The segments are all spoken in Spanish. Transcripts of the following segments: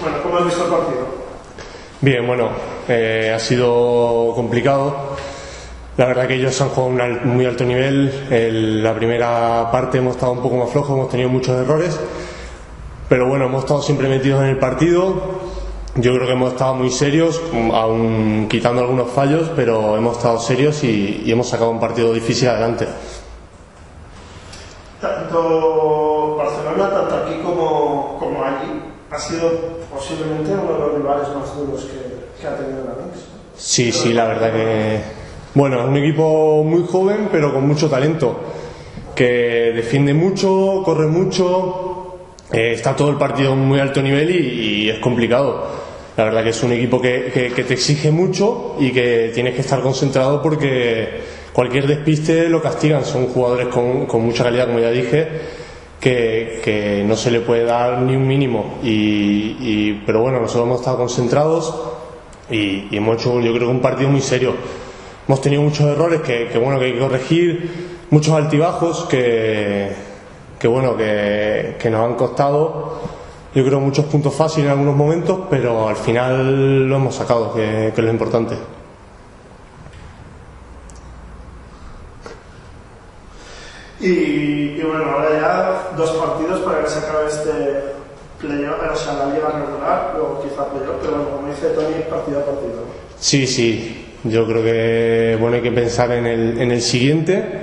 Bueno, ¿cómo has visto el partido? Bien, bueno, ha sido complicado. La verdad que ellos han jugado a un muy alto nivel. La primera parte hemos estado un poco más flojos, hemos tenido muchos errores, pero bueno, hemos estado siempre metidos en el partido. Yo creo que hemos estado muy serios, aún quitando algunos fallos, pero hemos estado serios y hemos sacado un partido difícil adelante. Tanto Barcelona, tanto aquí como allí, ha sido posiblemente uno de los rivales más duros que ha tenido la Lynx. Sí, la verdad que... Bueno, es un equipo muy joven, pero con mucho talento, que defiende mucho, corre mucho, está todo el partido a un muy alto nivel y es complicado. La verdad que es un equipo que te exige mucho y que tienes que estar concentrado porque cualquier despiste lo castigan. Son jugadores con mucha calidad, como ya dije, que no se le puede dar ni un mínimo. Pero bueno, nosotros hemos estado concentrados y hemos hecho, yo creo, que un partido muy serio. Hemos tenido muchos errores que hay que corregir, muchos altibajos que nos han costado, yo creo, muchos puntos fáciles en algunos momentos, pero al final lo hemos sacado, que es lo importante. Y bueno, ahora ya 2 partidos para que se acabe este playoff, o sea, la liga regular, o quizá playoff, pero bueno, como dice Tony, partido a partido. Sí, yo creo que hay que pensar en el siguiente,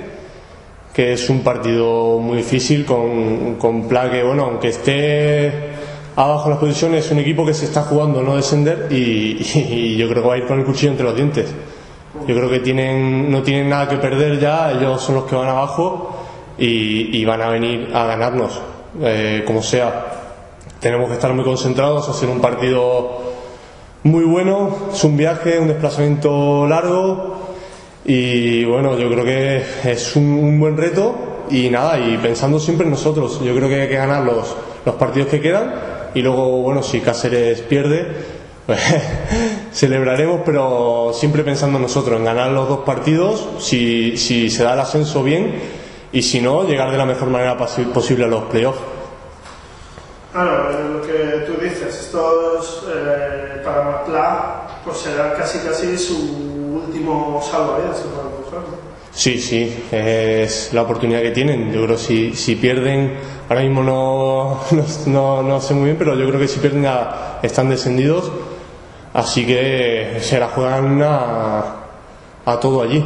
que es un partido muy difícil con Pla, que aunque esté abajo en las posiciones, es un equipo que se está jugando no descender y yo creo que va a ir con el cuchillo entre los dientes. Yo creo que no tienen nada que perder ya, ellos son los que van abajo y van a venir a ganarnos, como sea. Tenemos que estar muy concentrados, hacer un partido muy bueno, es un viaje, un desplazamiento largo y bueno, yo creo que es un buen reto y pensando siempre en nosotros. Yo creo que hay que ganar los partidos que quedan y luego, si Cáceres pierde, pues celebraremos, pero siempre pensando en nosotros, en ganar los 2 partidos, si se da el ascenso bien, y si no, llegar de la mejor manera posible a los playoffs. Claro, lo que tú dices, esto es, para Pla, pues será casi su último salvavidas, si puedo pensar, ¿no? Sí, es la oportunidad que tienen. Yo creo que si pierden, ahora mismo no sé muy bien, pero yo creo que si pierden ya están descendidos, así que se la juegan a todo allí,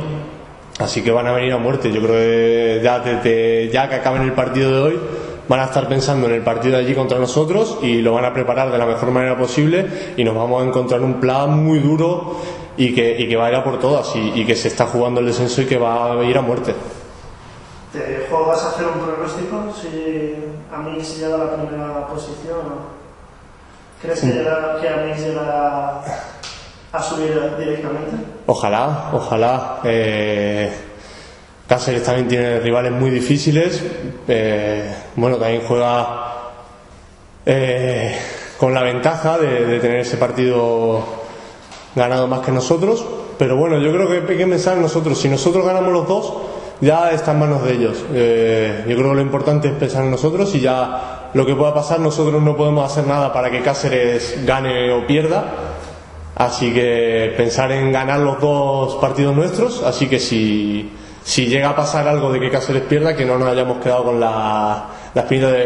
así que van a venir a muerte. Yo creo que ya que acaben el partido de hoy, van a estar pensando en el partido de allí contra nosotros y lo van a preparar de la mejor manera posible y nos vamos a encontrar un plan muy duro y que va a ir a por todas y que se está jugando el descenso y que va a ir a muerte. ¿Te juegas a hacer un pronóstico si Amix llega a la primera posición? ¿Crees que Amix llega a subir directamente? Ojalá. Cáceres también tiene rivales muy difíciles. También juega con la ventaja de tener ese partido ganado más que nosotros, pero yo creo que hay que pensar en nosotros. Si nosotros ganamos los 2, ya está en manos de ellos. Yo creo que lo importante es pensar en nosotros y ya lo que pueda pasar, nosotros no podemos hacer nada para que Cáceres gane o pierda, así que pensar en ganar los 2 partidos nuestros, así que si llega a pasar algo de que Cáceres pierda, que no nos hayamos quedado con la espinita de